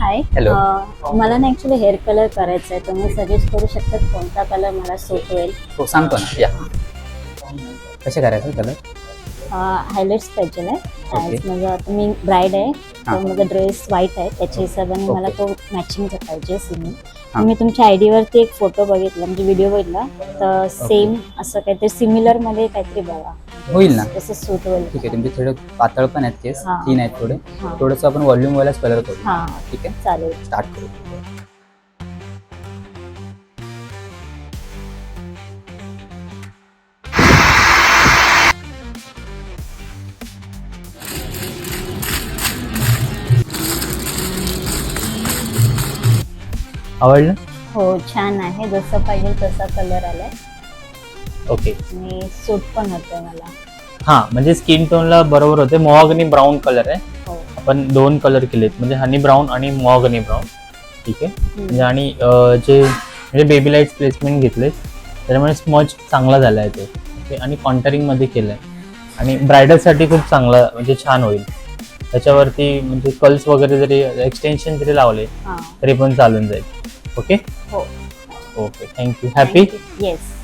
हाय. Hello. मला ना actually hair colour करायचा आहे. तुम्ही सजेस्ट करू शकतात कोणता कलर मला सूट होईल? हो सांगतो ना या कसे करायचं कलर. हायलाइट्स पाहिजे आहे. Okay. ॲज माझं आता मी ब्राईड आहे, तर हां. माझा ड्रेस व्हाईट आहे. त्याच्या हिशोबाने Okay. मला तो मॅचिंगचा पाहिजे सिमी. हां. मी तुमच्या आयडीवरती एक फोटो बघितला, म्हणजे व्हिडिओ बघितला, तर सेम असं काहीतरी सिमिलरमध्ये काहीतरी बघा. होईल ना. तसं सूट होईल. ठीक आहे, तुमचे थोडे पातळ पण आहेत केस, हां. थीन आहेत थोडे. हां. थोडंसं आपण व्हॉल्यूम वालाच कलर करू. हां, ठीक आहे, चालेल. स्टार्ट करू. आवडलं? हो, छान आहे. जसं पाहिजे तसा कलर आलाय ओके. आणि सूट पण होतोय मला. हा म्हणजे स्किन टोनला बरोबर होते. मोहगनी ब्राऊन कलर आहे. हो. आपण दोन कलर केलेत, म्हणजे हनी ब्राऊन आणि मोहगनी ब्राऊन. ठीक आहे. म्हणजे आणि जे म्हणजे बेबी लाईट्स प्लेसमेंट घेतले, त्याच्यामुळे स्मच चांगला झाला आहे ते. ओके. आणि कॉन्टरिंग मध्ये केलंय आणि ब्रायडलसाठी खूप चांगला म्हणजे छान होईल. त्याच्यावरती म्हणजे कर्ल्स वगैरे जरी एक्सटेन्शन जरी लावले हां. तरी पण चालून जाईल. ओके. हो. Okay, thank you. हॅपी. येस.